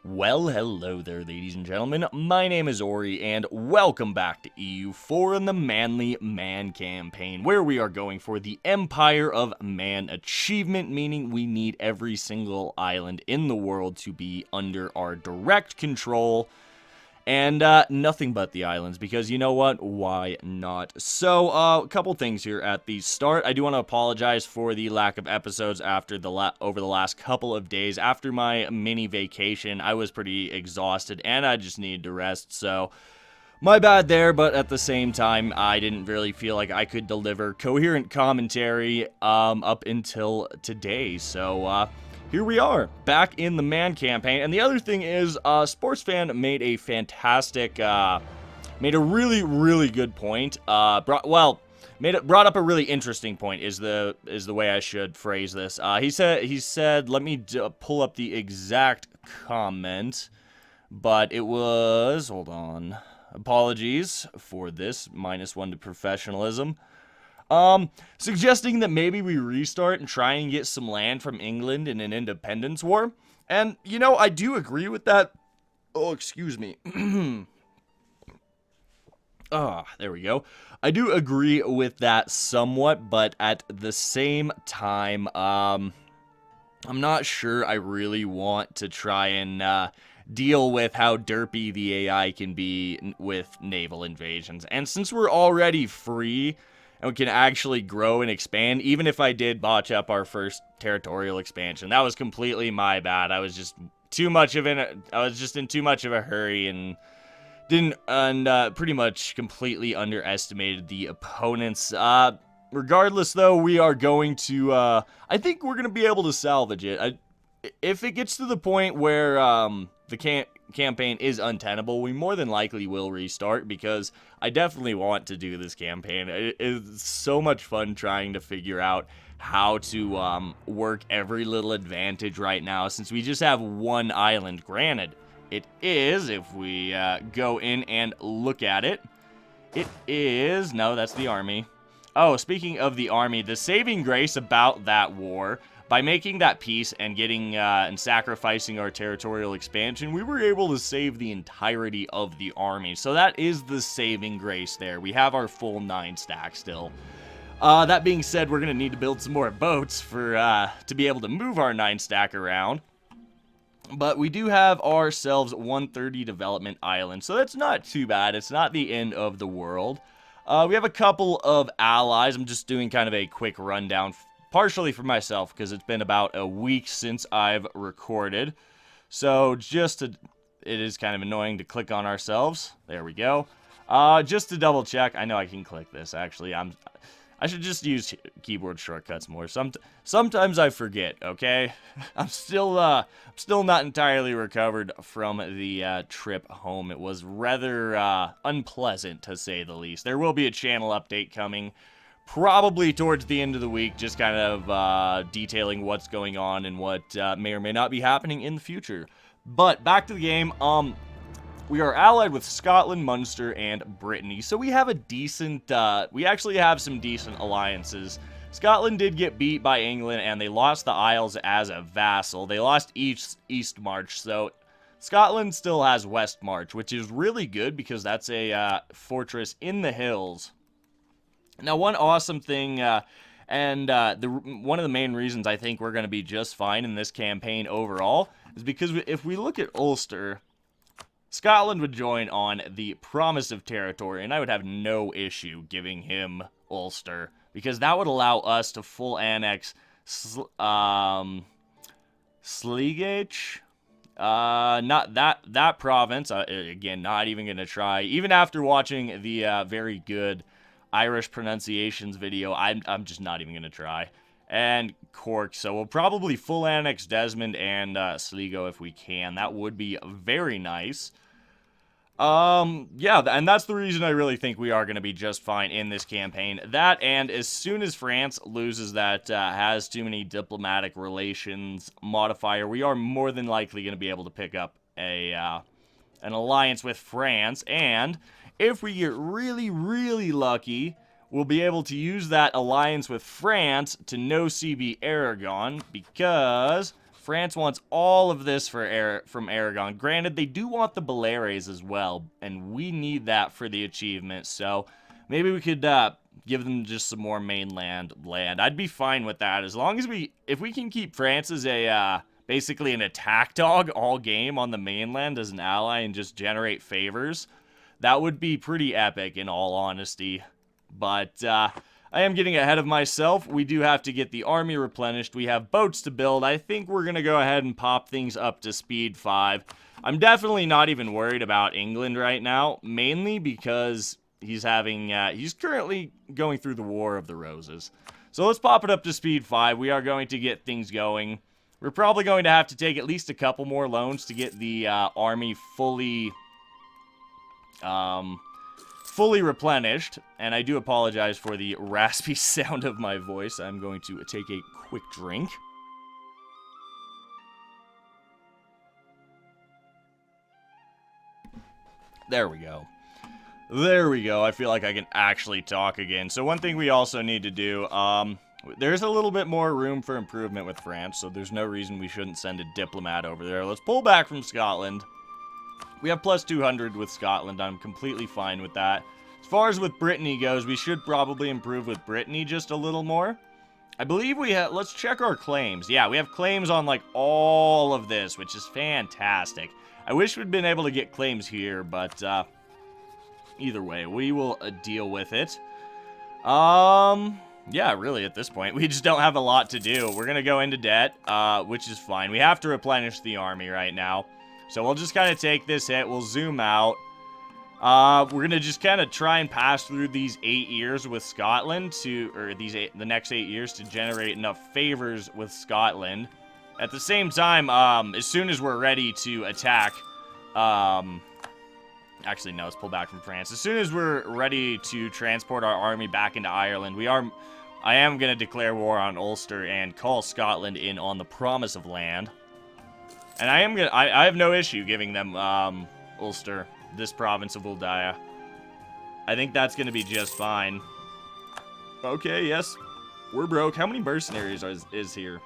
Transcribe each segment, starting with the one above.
Well, hello there, ladies and gentlemen. My name is Ori, and welcome back to EU4 in the Manly Man campaign, where we are going for the Empire of Mann achievement, meaning we need every single island in the world to be under our direct control, and nothing but the islands, because you know what? Why not? So, a couple things here at the start. I do want to apologize for the lack of episodes after over the last couple of days. After my mini vacation, I was pretty exhausted, and I just needed to rest, so my bad there, but at the same time, I didn't really feel like I could deliver coherent commentary up until today, so here we are, back in the Man campaign. And the other thing is, Sportsfan made a fantastic, made a really good point. Brought up a really interesting point. Is the way I should phrase this. He said, let me pull up the exact comment, but it was, hold on. Apologies for this, -1 to professionalism. Suggesting that maybe we restart and try and get some land from England in an independence war. And, you know, I do agree with that. Oh, excuse me. There we go. I do agree with that somewhat, but at the same time, I'm not sure I really want to try and, deal with how derpy the AI can be with naval invasions. And since we're already free and we can actually grow and expand, even if I did botch up our first territorial expansion, that was completely my bad. I was just in too much of a hurry and pretty much completely underestimated the opponents. Regardless, though, we are going to, I think we're going to be able to salvage it. If it gets to the point where, the campaign is untenable, we more than likely will restart, because I definitely want to do this campaign. It's so much fun trying to figure out how to work every little advantage right now, since we just have one island. Granted, it is, if we go in and look at it, it is, no, that's the army. Oh, speaking of the army, the saving grace about that war, by making that peace and getting and sacrificing our territorial expansion, we were able to save the entirety of the army. So that is the saving grace there. We have our full 9 stack still. That being said, we're going to need to build some more boats for to be able to move our 9 stack around. But we do have ourselves 130 development island, so that's not too bad. It's not the end of the world. We have a couple of allies. I'm just doing kind of a quick rundown, partially for myself, because it's been about a week since I've recorded. So it is kind of annoying to click on ourselves. There we go. Just to double check, I know I can click this, actually. I should just use keyboard shortcuts more. Sometimes I forget, okay? I'm still not entirely recovered from the trip home. It was rather unpleasant, to say the least. There will be a channel update coming probably towards the end of the week, just kind of detailing what's going on and what may or may not be happening in the future. But back to the game. We are allied with Scotland, Munster, and Brittany, so we have a decent, we actually have some decent alliances. Scotland did get beat by England, and they lost the Isles as a vassal. They lost East March, so Scotland still has West March, which is really good, because that's a fortress in the hills. Now, one awesome thing, one of the main reasons I think we're going to be just fine in this campaign overall, is because if we look at Ulster, Scotland would join on the Promise of Territory, and I would have no issue giving him Ulster, because that would allow us to full annex Sligo. Not that province. Again, not even going to try. Even after watching the very good Irish pronunciations video, I'm just not even going to try. And Cork, so we'll probably full annex Desmond and Sligo if we can. That would be very nice. Yeah, and that's the reason I really think we are going to be just fine in this campaign. That, and as soon as France loses that has too many diplomatic relations modifier, we are more than likely going to be able to pick up an alliance with France. And if we get really lucky, we'll be able to use that alliance with France to no CB Aragon, because France wants all of this from Aragon. Granted, they do want the Baleares as well, and we need that for the achievement, so maybe we could give them just some more mainland land. I'd be fine with that, as long as if we can keep France as a, basically an attack dog all game on the mainland as an ally and just generate favors. That would be pretty epic, in all honesty. But, I am getting ahead of myself. We do have to get the army replenished. We have boats to build. I think we're going to go ahead and pop things up to speed 5. I'm definitely not even worried about England right now, mainly because he's currently going through the War of the Roses. So let's pop it up to speed 5. We are going to get things going. We're probably going to have to take at least a couple more loans to get the army fully replenished, and I do apologize for the raspy sound of my voice. I'm going to take a quick drink. There we go. There we go. I feel like I can actually talk again. So one thing we also need to do, there's a little bit more room for improvement with France, so there's no reason we shouldn't send a diplomat over there. Let's pull back from Scotland. We have plus 200 with Scotland. I'm completely fine with that. As far as with Brittany goes, we should probably improve with Brittany just a little more. I believe we have... Let's check our claims. Yeah, we have claims on, like, all of this, which is fantastic. I wish we'd been able to get claims here, but, either way, we will deal with it. Yeah, really, at this point, we just don't have a lot to do. We're gonna go into debt, which is fine. We have to replenish the army right now. So we'll just kind of take this hit. We'll zoom out. We're going to just kind of try and pass through these 8 years with Scotland the next 8 years to generate enough favors with Scotland. At the same time, as soon as we're ready to attack, actually, no, let's pull back from France. As soon as we're ready to transport our army back into Ireland, I am going to declare war on Ulster and call Scotland in on the promise of land. And I have no issue giving them, Ulster, this province of Uldaya. I think that's gonna be just fine. Okay, yes, we're broke. How many mercenaries is here?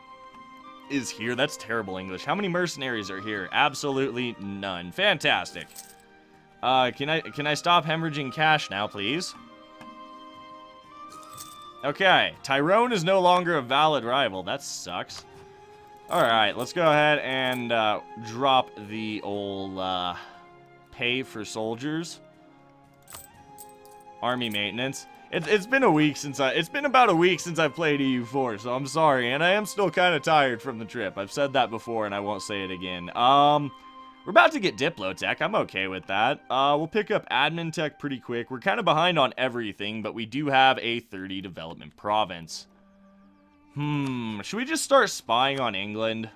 Is here? That's terrible English. How many mercenaries are here? Absolutely none. Fantastic. Can I stop hemorrhaging cash now, please? Okay, Tyrone is no longer a valid rival. That sucks. Alright, let's go ahead and drop the old pay for soldiers. Army maintenance. It's been a week since it's been about a week since I played EU4, so I'm sorry, and I am still kind of tired from the trip. I've said that before, and I won't say it again. We're about to get Diplotech. I'm okay with that. We'll pick up Admin Tech pretty quick. We're kind of behind on everything, but we do have a 30 development province. Should we just start spying on England?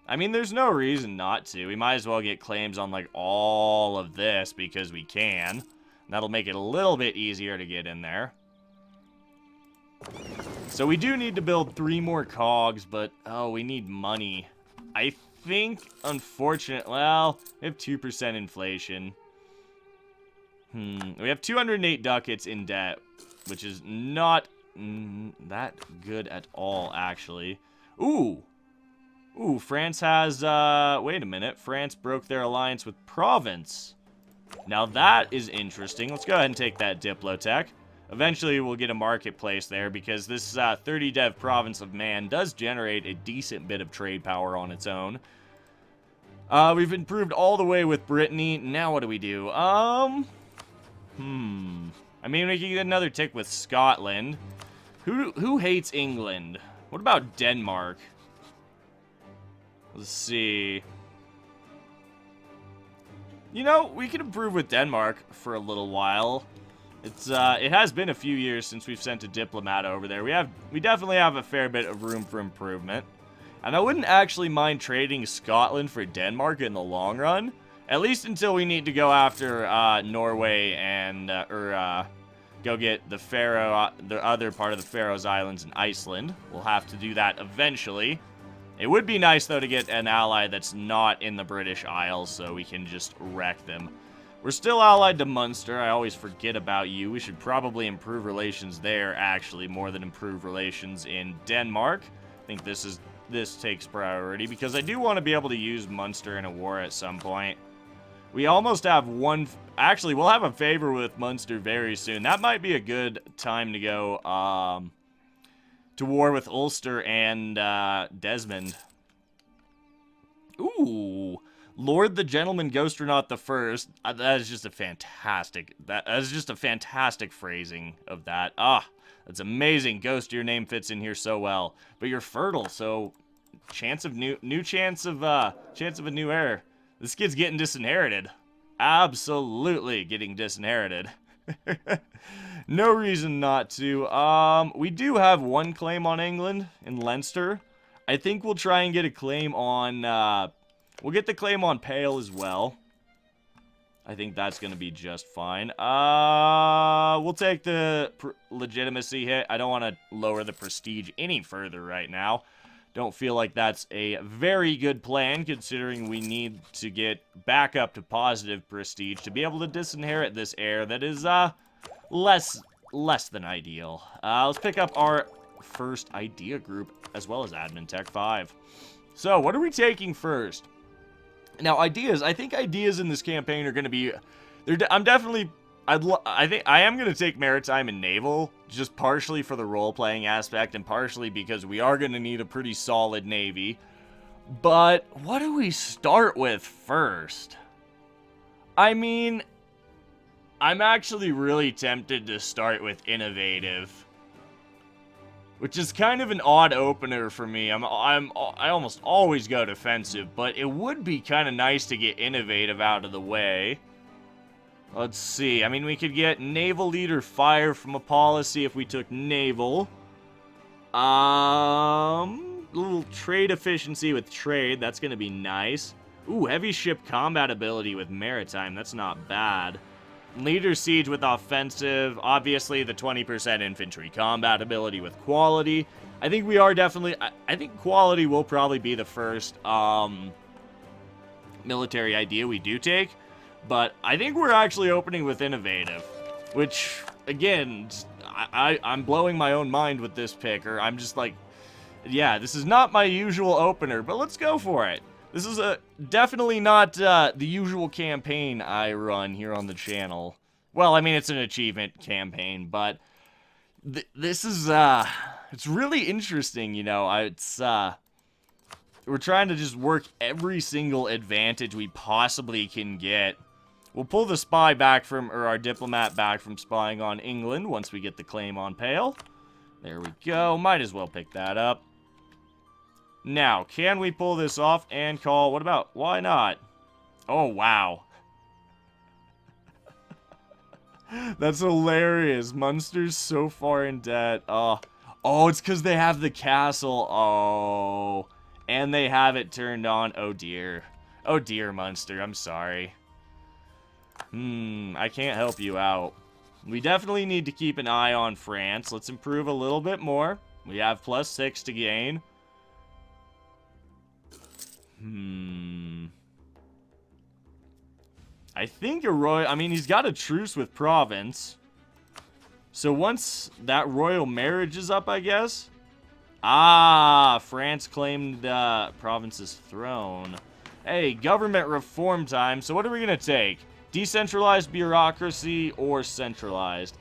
I mean, there's no reason not to. We might as well get claims on, like, all of this because we can. That'll make it a little bit easier to get in there. So we do need to build 3 more cogs, but, oh, we need money. I think, unfortunately, well, we have 2% inflation. We have 208 ducats in debt, which is not that good at all, actually. Ooh, France has, wait a minute. France broke their alliance with Provence. Now that is interesting. Let's go ahead and take that Diplotech. Eventually we'll get a marketplace there because this 30 dev province of Man does generate a decent bit of trade power on its own. We've improved all the way with Brittany. Now what do we do? I mean, we can get another tick with Scotland. Who hates England? What about Denmark? Let's see. You know, we could improve with Denmark for a little while. It has been a few years since we've sent a diplomat over there. We definitely have a fair bit of room for improvement. And I wouldn't actually mind trading Scotland for Denmark in the long run. At least until we need to go after Norway and go get the other part of the Faroes Islands in Iceland. We'll have to do that eventually. It would be nice, though, to get an ally that's not in the British Isles so we can just wreck them. We're still allied to Munster. I always forget about you. We should probably improve relations there, actually, more than improve relations in Denmark. I think this is this takes priority, because I do want to be able to use Munster in a war at some point. We almost have one... Actually, we'll have a favor with Munster very soon. That might be a good time to go to war with Ulster and Desmond. Ooh... Lord the Gentleman Ghosternaut the First. That is just a fantastic... That is just a fantastic phrasing of that. Ah, that's amazing. Ghost, your name fits in here so well. But you're fertile, so chance of chance of a new heir. This kid's getting disinherited. Absolutely getting disinherited. No reason not to. We do have one claim on England in Leinster. I think we'll try and get a claim on we'll get the claim on Pale as well. I think that's going to be just fine. We'll take the legitimacy hit. I don't want to lower the prestige any further right now. Don't feel like that's a very good plan, considering we need to get back up to positive prestige to be able to disinherit this heir that is, less than ideal. Let's pick up our first idea group, as well as Admin Tech 5. So, what are we taking first? Now, ideas. I think ideas in this campaign are going to be... I'm definitely... I think I am going to take Maritime and Naval, just partially for the role-playing aspect, and partially because we are going to need a pretty solid Navy. But, what do we start with first? I mean... I'm actually really tempted to start with Innovative. Which is kind of an odd opener for me. I almost always go defensive, but it would be kind of nice to get Innovative out of the way. Let's see. I mean, we could get Naval Leader Fire from a policy if we took Naval. Little trade efficiency with trade. That's going to be nice. Ooh, heavy ship combat ability with Maritime. That's not bad. Leader Siege with offensive, obviously the 20% infantry combat ability with quality. I think we are definitely, I think quality will probably be the first military idea we do take, but I think we're actually opening with Innovative, which, again, I'm blowing my own mind with this pick, or I'm just like, yeah, this is not my usual opener, but let's go for it. This is definitely not the usual campaign I run here on the channel. Well, I mean, it's an achievement campaign, but this is, it's really interesting, you know. We're trying to just work every single advantage we possibly can get. We'll pull the spy back from, or our diplomat back from spying on England once we get the claim on Pale. There we go. Might as well pick that up. Now, can we pull this off and call? What about? Why not? Oh, wow. That's hilarious. Munster's so far in debt. Oh, it's because they have the castle. Oh, and they have it turned on. Oh, dear. Oh, dear, Munster. I'm sorry. I can't help you out. We definitely need to keep an eye on France. Let's improve a little bit more. We have +6 to gain. I think a royal... I mean, he's got a truce with Provence. So once that royal marriage is up, I guess... Ah, France claimed Provence's throne. Hey, government reform time. So what are we going to take? Decentralized bureaucracy or centralized?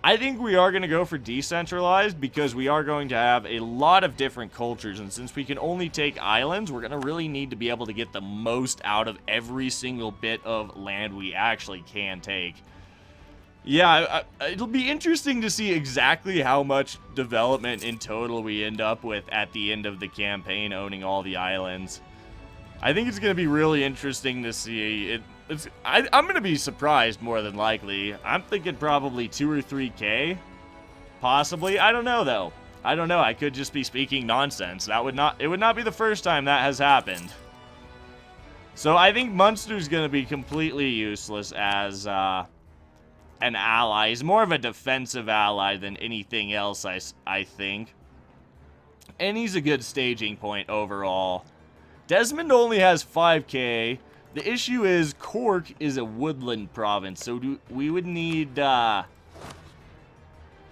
I think we are going to go for decentralized because we are going to have a lot of different cultures, and since we can only take islands, we're going to really need to be able to get the most out of every single bit of land we actually can take. Yeah, it'll be interesting to see exactly how much development in total we end up with at the end of the campaign owning all the islands. I think it's going to be really interesting to see. I'm going to be surprised more than likely. I'm thinking probably 2 or 3K. Possibly. I don't know, though. I don't know. I could just be speaking nonsense. It would not be the first time that has happened. So I think Munster's going to be completely useless as an ally. He's more of a defensive ally than anything else, I think. And he's a good staging point overall. Desmond only has 5K. The issue is Cork is a woodland province, so we would need to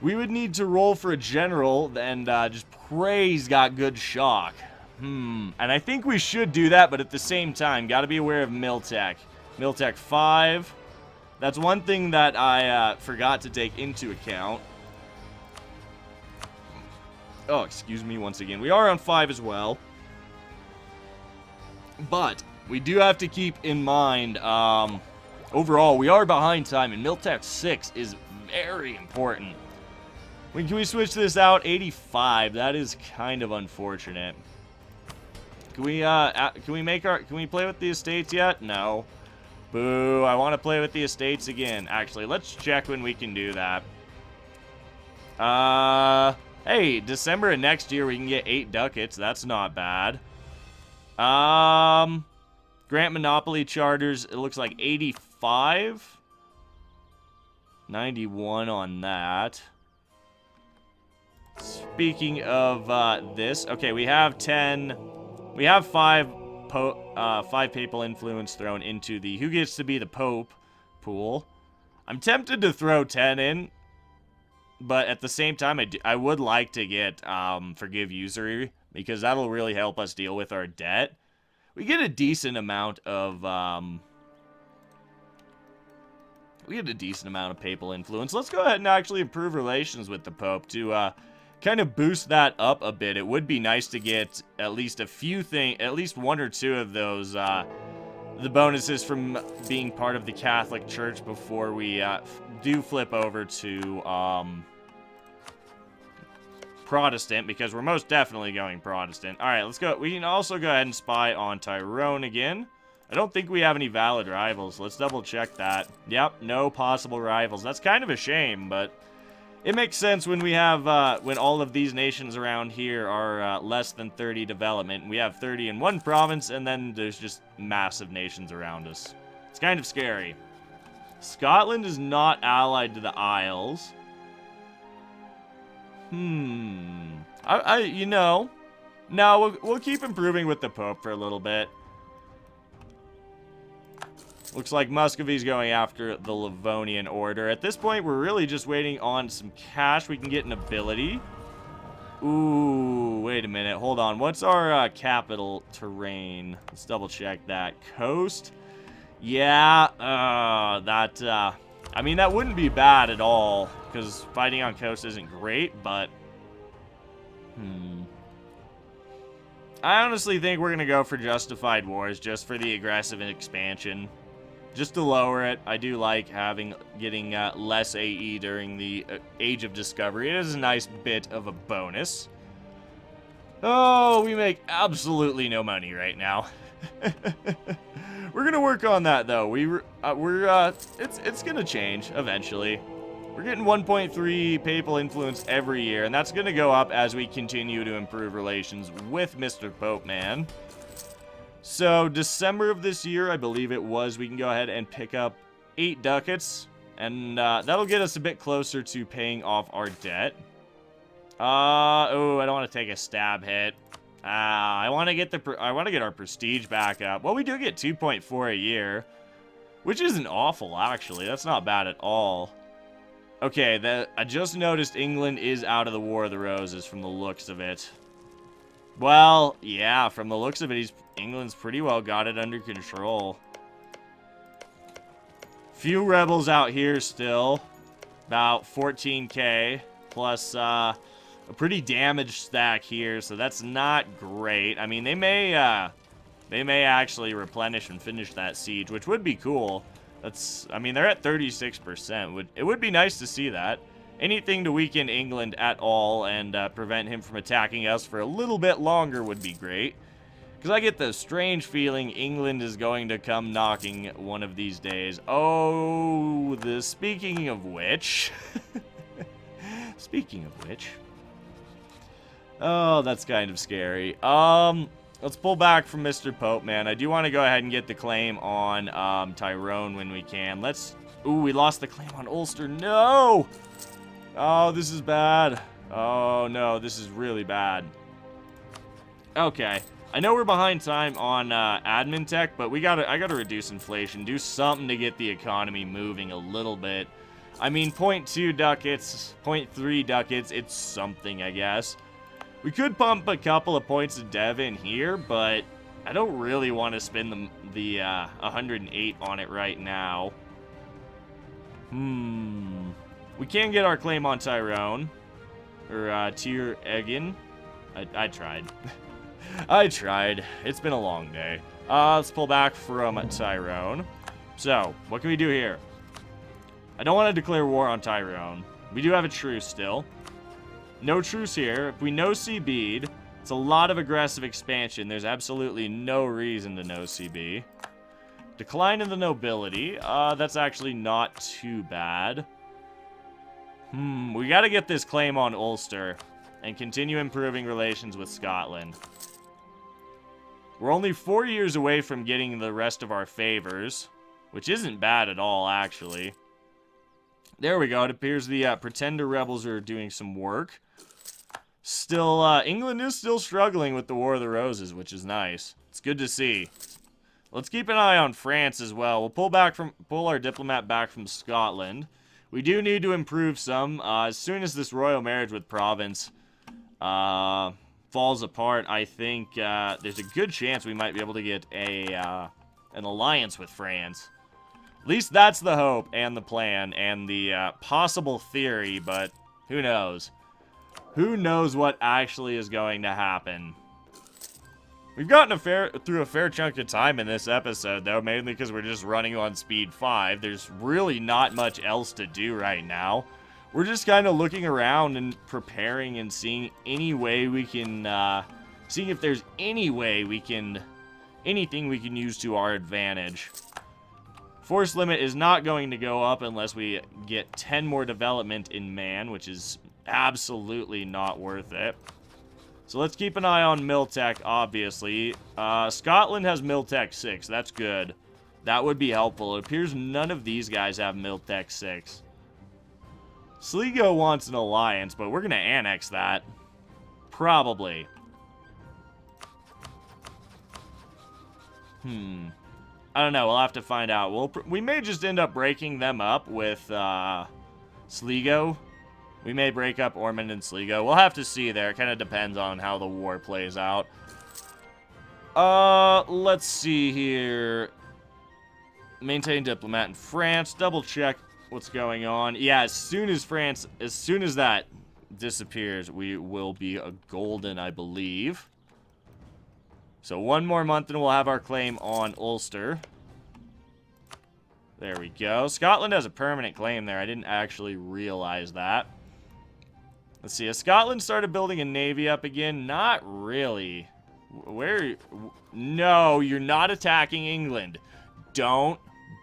roll for a general and just pray he's got good shock. And I think we should do that, but at the same time, got to be aware of Miltech. Miltech 5. That's one thing that I forgot to take into account. Oh, excuse me once again. We are on 5 as well. But we do have to keep in mind, overall, we are behind time, and Miltech 6 is very important. Can we switch this out? 85. That is kind of unfortunate. Can we play with the estates yet? No. Boo, I want to play with the estates again. Actually, let's check when we can do that. Hey, December of next year we can get 8 ducats. That's not bad. Grant Monopoly charters, it looks like 85. 91 on that. Speaking of this, okay, we have 10. We have 5 papal influence thrown into the who gets to be the Pope pool. I'm tempted to throw 10 in, but at the same time, I would like to get forgive usury, because that'll really help us deal with our debt. We get a decent amount of papal influence. Let's go ahead and actually improve relations with the Pope to kind of boost that up a bit. It would be nice to get at least a few at least 1 or 2 of those the bonuses from being part of the Catholic Church before we do flip over to Protestant, because we're most definitely going Protestant. All right, let's go. We can also go ahead and spy on Tyrone again. I don't think we have any valid rivals. Let's double check that. Yep, no possible rivals. That's kind of a shame, but it makes sense when we have, when all of these nations around here are less than 30 development. We have 30 in one province, and then there's just massive nations around us. It's kind of scary. Scotland is not allied to the Isles. You know, no, we'll keep improving with the Pope for a little bit. Looks like Muscovy's going after the Livonian Order. At this point, we're really just waiting on some cash. We can get an ability. Ooh, wait a minute. Hold on. What's our capital terrain? Let's double check that. Coast? Yeah, I mean, that wouldn't be bad at all, because fighting on coast isn't great, but I honestly think we're going to go for justified wars just for the aggressive expansion. Just to lower it. I do like getting less AE during the Age of Discovery. It is a nice bit of a bonus. Oh, we make absolutely no money right now. We're gonna work on that though. It's gonna change eventually. We're getting 1.3 papal influence every year, and that's gonna go up as we continue to improve relations with Mr. Pope Man. So December of this year, I believe it was, we can go ahead and pick up 8 ducats, and that'll get us a bit closer to paying off our debt. Oh, I don't want to take a stab hit. I want to get our prestige back up. Well, we do get 2.4 a year, which isn't awful actually. That's not bad at all. Okay, I just noticed England is out of the War of the Roses from the looks of it. Well, yeah, from the looks of it, England's pretty well got it under control. Few rebels out here still. About 14k, plus a pretty damaged stack here, so that's not great. I mean, they may actually replenish and finish that siege, which would be cool. I mean, they're at 36%. It would be nice to see that. Anything to weaken England at all and prevent him from attacking us for a little bit longer would be great. Because I get the strange feeling England is going to come knocking one of these days. Oh, speaking of which... Speaking of which... Oh, that's kind of scary. Let's pull back from Mr. Pope, man. I do want to go ahead and get the claim on Tyrone when we can. Ooh, we lost the claim on Ulster. No! Oh, this is bad. Oh, no, this is really bad. Okay. I know we're behind time on admin tech, but I gotta reduce inflation. Do something to get the economy moving a little bit. I mean, 0.2 ducats, 0.3 ducats, it's something, I guess. We could pump a couple of points of dev in here, but I don't really want to spend the 108 on it right now. We can get our claim on Tyrone. Or, Tyr Egin. I tried. I tried. It's been a long day. Let's pull back from Tyrone. So, what can we do here? I don't want to declare war on Tyrone. We do have a truce still. No truce here. If we no-see bead, it's a lot of aggressive expansion. There's absolutely no reason to no-see bead. Decline in the nobility. That's actually not too bad. We gotta get this claim on Ulster and continue improving relations with Scotland. We're only 4 years away from getting the rest of our favors, which isn't bad at all, actually. There we go. It appears the Pretender rebels are doing some work. Still, England is still struggling with the War of the Roses, which is nice. It's good to see. Let's keep an eye on France as well. We'll pull our diplomat back from Scotland. We do need to improve some. As soon as this royal marriage with Provence falls apart, I think there's a good chance we might be able to get an alliance with France. At least that's the hope and the plan and the possible theory, but who knows? Who knows what actually is going to happen? We've gotten through a fair chunk of time in this episode, though, mainly because we're just running on speed 5. There's really not much else to do right now. We're just kind of looking around and preparing and seeing any way we can, seeing if there's any way we can, anything we can use to our advantage. Force limit is not going to go up unless we get 10 more development in Man, which is absolutely not worth it. So let's keep an eye on Miltech, obviously. Scotland has Miltech 6. That's good. That would be helpful. It appears none of these guys have Miltech 6. Sligo wants an alliance, but we're going to annex that. Probably. I don't know. We'll have to find out. We may just end up breaking them up with Sligo. We may break up Ormond and Sligo. We'll have to see there. It kind of depends on how the war plays out. Let's see here. Maintain diplomat in France. Double check what's going on. Yeah, as soon as that disappears, we will be a golden, I believe. So 1 more month and we'll have our claim on Ulster. There we go. Scotland has a permanent claim there. I didn't actually realize that. Let's see. Has Scotland started building a navy up again? Not really. Where? No, you're not attacking England. Don't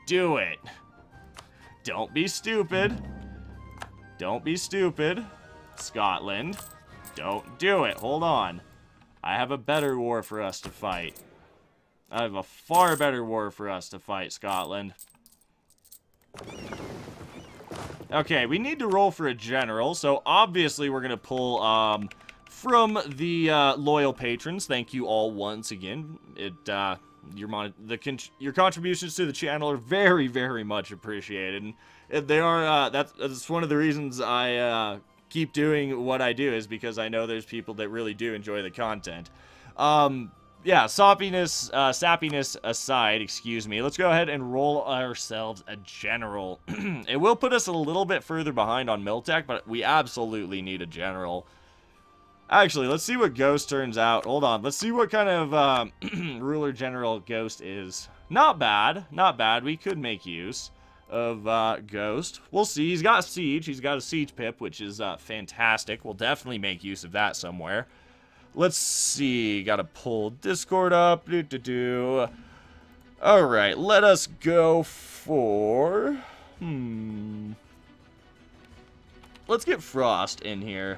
do it. Don't be stupid. Don't be stupid. Scotland. Don't do it. Hold on. I have a better war for us to fight. I have a far better war for us to fight, Scotland. Okay, we need to roll for a general, so obviously we're going to pull from the loyal patrons. Thank you all once again. Your contributions to the channel are very, very much appreciated. And they are, that's one of the reasons I keep doing what I do, is because I know there's people that really do enjoy the content. Yeah, sappiness aside, excuse me, let's go ahead and roll ourselves a general. It will put us a little bit further behind on Miltech, but we absolutely need a general. Actually, let's see what Ghost turns out. Hold on, let's see what kind of ruler general Ghost is. Not bad, not bad. We could make use of Ghost. We'll see. He's got Siege. He's got a Siege pip, which is fantastic. We'll definitely make use of that somewhere. Let's see. Gotta pull Discord up. Alright, let us go for... Let's get Frost in here.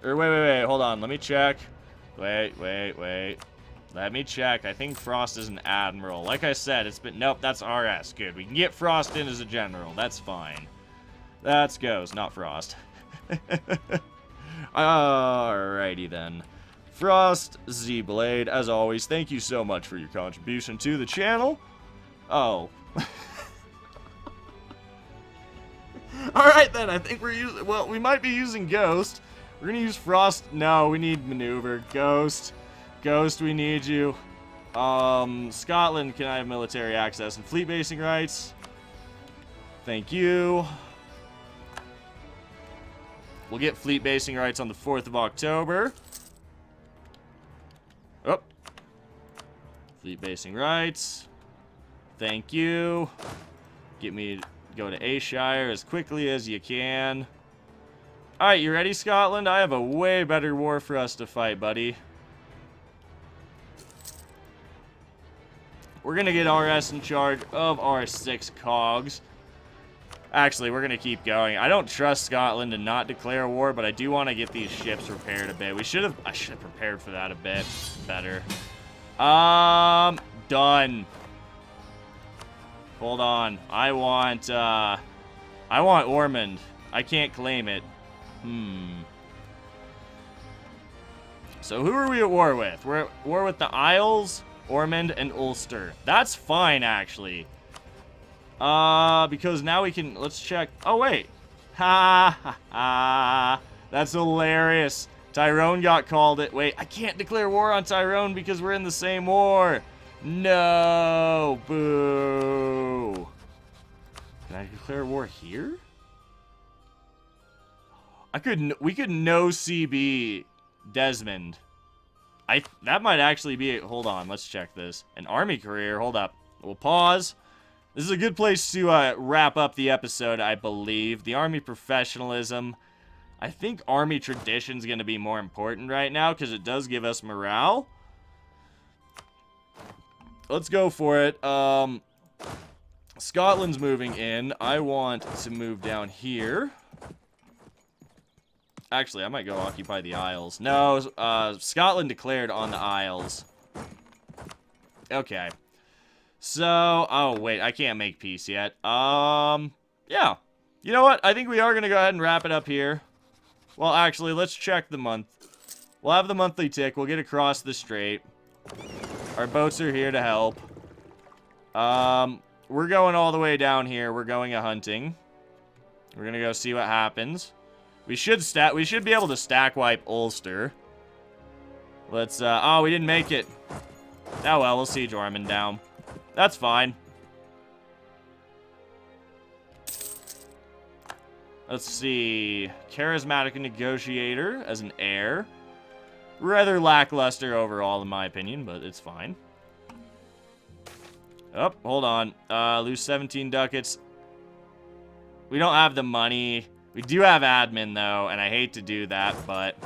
Or wait. Hold on. Let me check. Wait. Let me check. I think Frost is an admiral. Like I said, it's been... Nope, that's RS. Good. We can get Frost in as a general. That's fine. That's Ghost, not Frost. Alrighty then. Frost, Z-Blade, as always, thank you so much for your contribution to the channel. Oh. Alright then, I think we're using... Well, we might be using Ghost. We're gonna use Frost. No, we need Maneuver. Ghost. Ghost, we need you. Scotland, can I have military access and fleet basing rights? Thank you. We'll get fleet basing rights on the 4th of October. Oh. Fleet basing rights. Thank you. Get me to go to Ayrshire as quickly as you can. Alright, you ready, Scotland? I have a way better war for us to fight, buddy. We're gonna get RS in charge of our 6 cogs. Actually, we're gonna keep going. I don't trust Scotland to not declare war, but I do want to get these ships repaired a bit. I should have prepared for that a bit better. Done. Hold on. I want Ormond. I can't claim it. So who are we at war with? We're at war with the Isles, Ormond, and Ulster. That's fine, actually. Because now we can, let's check. Oh, wait. Ha, ha, ha. That's hilarious. Tyrone got called it. Wait, I can't declare war on Tyrone because we're in the same war. No. Boo. Can I declare war here? We could no CB Desmond. That might actually be it. Hold on, let's check this. An army career, hold up. We'll pause. This is a good place to wrap up the episode, I believe. The army professionalism. I think army tradition's gonna be more important right now because it does give us morale. Let's go for it. Scotland's moving in. I want to move down here. Actually, I might go occupy the Isles. No, Scotland declared on the Isles. Okay. So, oh, wait, I can't make peace yet. Yeah. You know what? I think we are going to go ahead and wrap it up here. Well, actually, let's check the month. We'll have the monthly tick. We'll get across the strait. Our boats are here to help. We're going all the way down here. We're going a-hunting. We're going to go see what happens. We should be able to stack wipe Ulster. Let's, oh, we didn't make it. Oh, well, we'll siege Ormond down. That's fine. Let's see. Charismatic negotiator as an heir. Rather lackluster overall, in my opinion, but it's fine. Oh, hold on. Lose 17 ducats. We don't have the money. We do have admin, though, and I hate to do that, but...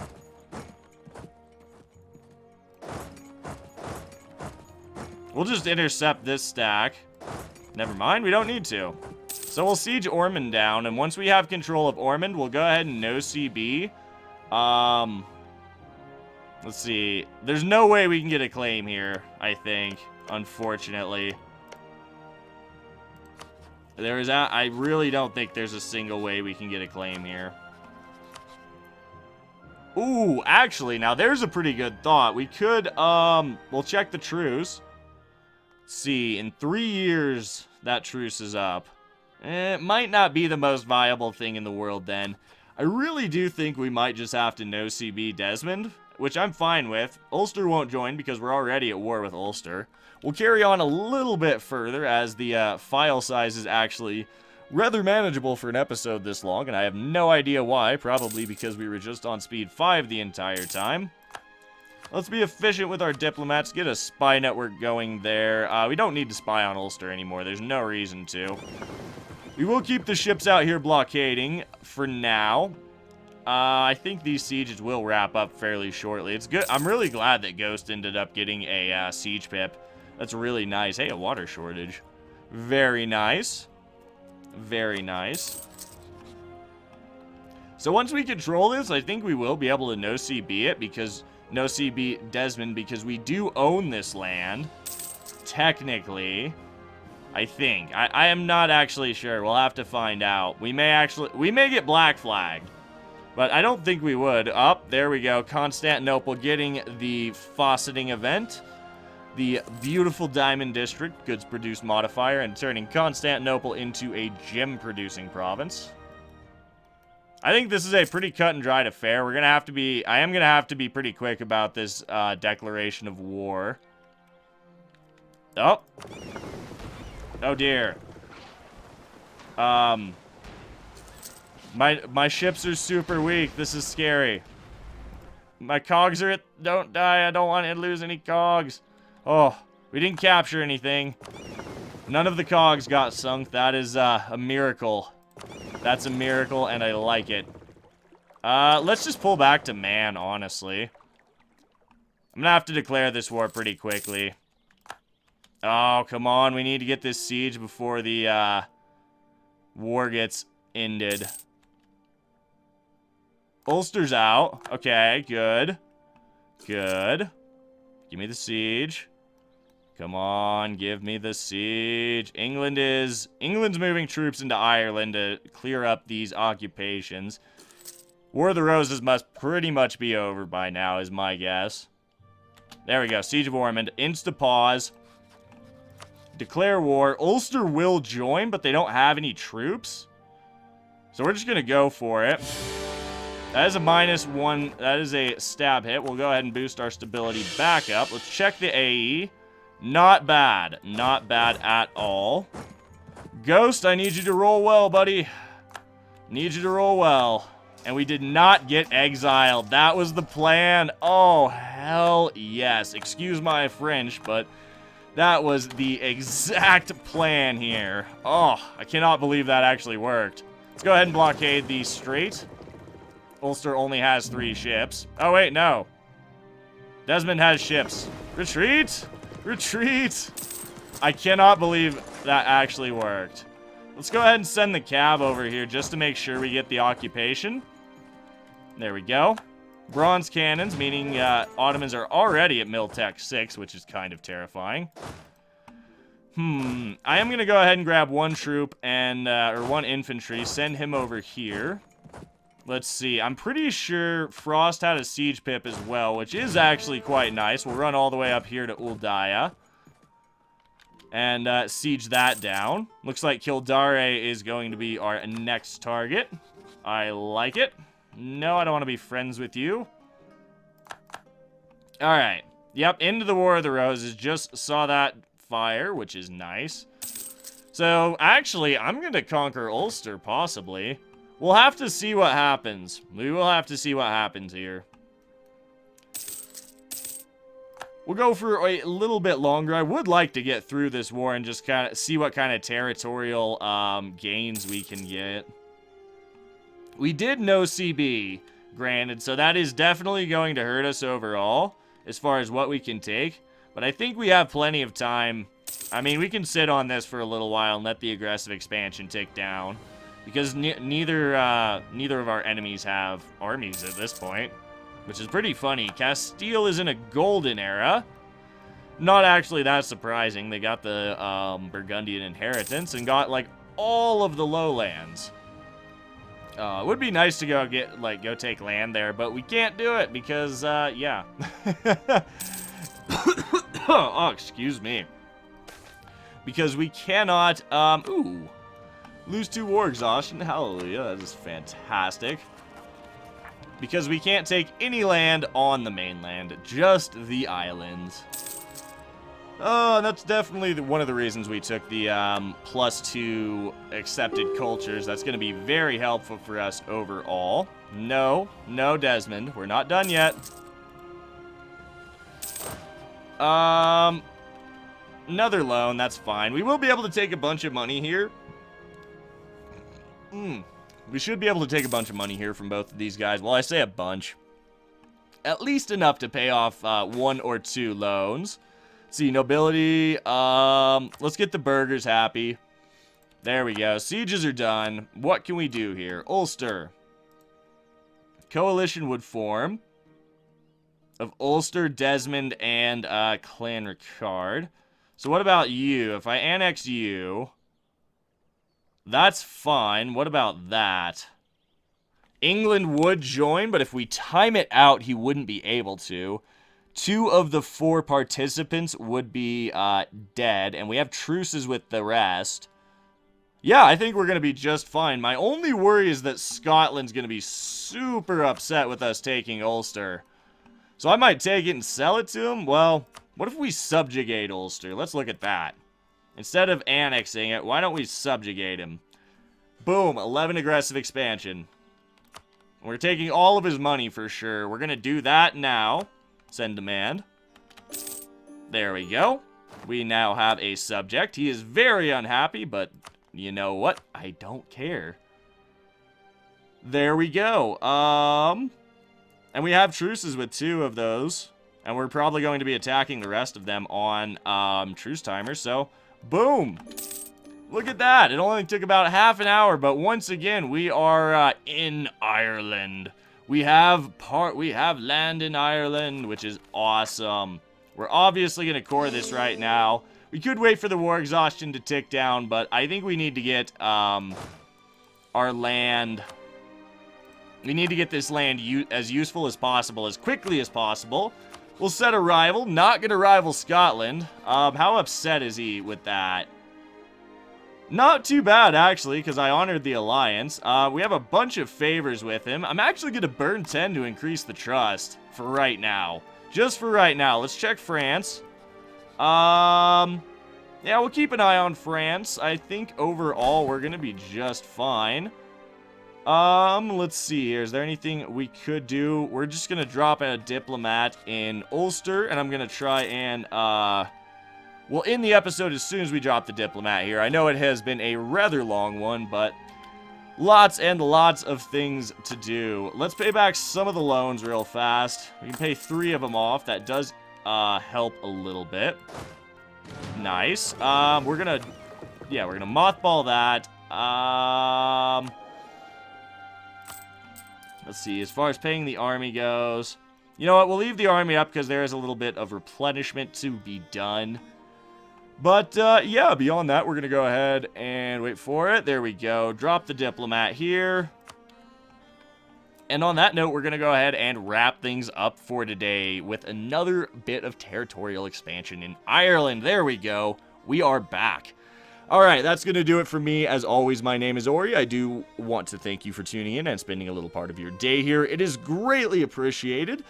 We'll just intercept this stack. Never mind, we don't need to. So we'll siege Ormond down, and once we have control of Ormond, we'll go ahead and no CB. Let's see. There's no way we can get a claim here, I think, unfortunately. I really don't think there's a single way we can get a claim here. Ooh, actually, now there's a pretty good thought. We could, we'll check the truce. Let's see, in 3 years, that truce is up. It might not be the most viable thing in the world then. I really do think we might just have to no CB Desmond, which I'm fine with. Ulster won't join because we're already at war with Ulster. We'll carry on a little bit further as the file size is actually rather manageable for an episode this long, and I have no idea why. Probably because we were just on speed 5 the entire time. Let's be efficient with our diplomats. Get a spy network going there. We don't need to spy on Ulster anymore. There's no reason to. We will keep the ships out here blockading for now. I think these sieges will wrap up fairly shortly. It's good. I'm really glad that Ghost ended up getting a siege pip. That's really nice. Hey, a water shortage. Very nice. Very nice. So once we control this, I think we will be able to no CB it because no CB Desmond because we do own this land. Technically, I think. I am not actually sure. We'll have to find out. We may get black flagged. But I don't think we would. There we go. Constantinople getting the fauceting event. The beautiful Diamond District, goods produced modifier, and turning Constantinople into a gem-producing province. I think this is a pretty cut and dried affair. We're gonna have to be... I am gonna have to be pretty quick about this declaration of war. Oh. Oh, dear. My ships are super weak. This is scary. My cogs are at... Don't die. I don't want to lose any cogs. Oh, we didn't capture anything. None of the cogs got sunk. That is a miracle. That's a miracle, and I like it. Let's just pull back to Mann, honestly. I'm gonna have to declare this war pretty quickly. Oh, come on. We need to get this siege before the, war gets ended. Ulster's out. Okay, good. Good. Give me the siege. Come on, give me the siege. England's moving troops into Ireland to clear up these occupations. War of the Roses must pretty much be over by now, is my guess. There we go. Siege of Ormond. Insta-pause. Declare war. Ulster will join, but they don't have any troops. So we're just going to go for it. That is a -1. That is a stab hit. We'll go ahead and boost our stability back up. Let's check the AE. Not bad. Not bad at all. Ghost, I need you to roll well, buddy. Need you to roll well. And we did not get exiled. That was the plan. Oh, hell yes. Excuse my French, but that was the exact plan here. Oh, I cannot believe that actually worked. Let's go ahead and blockade the strait. Ulster only has 3 ships. Oh, wait, no. Desmond has ships. Retreat! Retreat! I cannot believe that actually worked. Let's go ahead and send the cab over here just to make sure we get the occupation. There we go. Bronze cannons, meaning Ottomans are already at Miltech 6, which is kind of terrifying. I am going to go ahead and grab 1 troop and, or 1 infantry, send him over here. Let's see. I'm pretty sure Frost had a siege pip as well, which is actually quite nice. We'll run all the way up here to Uldaya and siege that down. Looks like Kildare is going to be our next target. I like it. No, I don't want to be friends with you. All right. Yep, into the War of the Roses. Just saw that fire, which is nice. So, actually, I'm going to conquer Ulster, possibly. We'll have to see what happens. We will have to see what happens here. We'll go for a little bit longer. I would like to get through this war and just kind of see what kind of territorial gains we can get. We did no CB, granted, so that is definitely going to hurt us overall as far as what we can take. But I think we have plenty of time. I mean, we can sit on this for a little while and let the aggressive expansion tick down. Because neither of our enemies have armies at this point, which is pretty funny. Castile is in a golden era. Not actually that surprising. They got the Burgundian inheritance and got like all of the lowlands. It would be nice to go take land there, but we can't do it because yeah. Oh, excuse me. Because we cannot ooh. Lose 2 war exhaustion. Hallelujah. That is fantastic. Because we can't take any land on the mainland. Just the islands. Oh, and that's definitely one of the reasons we took the +2 accepted cultures. That's going to be very helpful for us overall. No, Desmond. We're not done yet. Another loan. That's fine. We will be able to take a bunch of money here. We should be able to take a bunch of money here from both of these guys. Well, I say a bunch. At least enough to pay off 1 or 2 loans. Let's see, nobility. Let's get the burghers happy. There we go. Sieges are done. What can we do here? Ulster. Coalition would form of Ulster, Desmond, and Clan Ricard. So what about you? If I annex you... That's fine. What about that? England would join, but if we time it out, he wouldn't be able to. 2 of the 4 participants would be dead, and we have truces with the rest. Yeah, I think we're going to be just fine. My only worry is that Scotland's going to be super upset with us taking Ulster. So I might take it and sell it to him. Well, what if we subjugate Ulster? Let's look at that. Instead of annexing it, why don't we subjugate him? Boom, 11 aggressive expansion. We're taking all of his money for sure. We're going to do that now. Send demand. There we go. We now have a subject. He is very unhappy, but you know what? I don't care. There we go. And we have truces with 2 of those. And we're probably going to be attacking the rest of them on truce timers. So, boom. Look at that. It only took about half an hour, but once again, we are in Ireland. We have land in Ireland, which is awesome. We're obviously going to core this right now. We could wait for the war exhaustion to tick down, but I think we need to get our land. We need to get this land as useful as possible, as quickly as possible. We'll set a rival. Not going to rival Scotland. How upset is he with that? Not too bad, actually, because I honored the alliance. We have a bunch of favors with him. I'm actually going to burn 10 to increase the trust for right now. Just for right now. Let's check France. Yeah, we'll keep an eye on France. I think overall we're going to be just fine. Let's see here. Is there anything we could do? We're just going to drop a diplomat in Ulster, and I'm going to try and, we'll end the episode as soon as we drop the diplomat here. I know it has been a rather long one, but lots and lots of things to do. Let's pay back some of the loans real fast. We can pay 3 of them off. That does help a little bit. Nice. We're gonna mothball that. Let's see. As far as paying the army goes, you know what? We'll leave the army up because there is a little bit of replenishment to be done. But, yeah, beyond that, we're going to go ahead and wait for it. There we go. Drop the diplomat here. And on that note, we're going to go ahead and wrap things up for today with another bit of territorial expansion in Ireland. There we go. We are back. All right, that's going to do it for me. As always, my name is Ori. I do want to thank you for tuning in and spending a little part of your day here. It is greatly appreciated.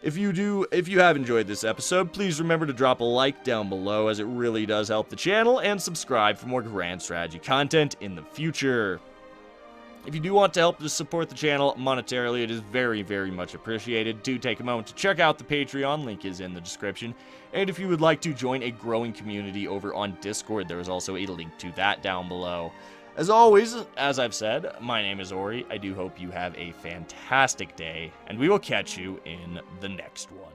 If you have enjoyed this episode, please remember to drop a like down below, as it really does help the channel, and subscribe for more grand strategy content in the future. If you do want to help to support the channel monetarily, it is very, very much appreciated. Do take a moment to check out the Patreon, link is in the description. And if you would like to join a growing community over on Discord, there is also a link to that down below. As always, as I've said, my name is Ori. I do hope you have a fantastic day, and we will catch you in the next one.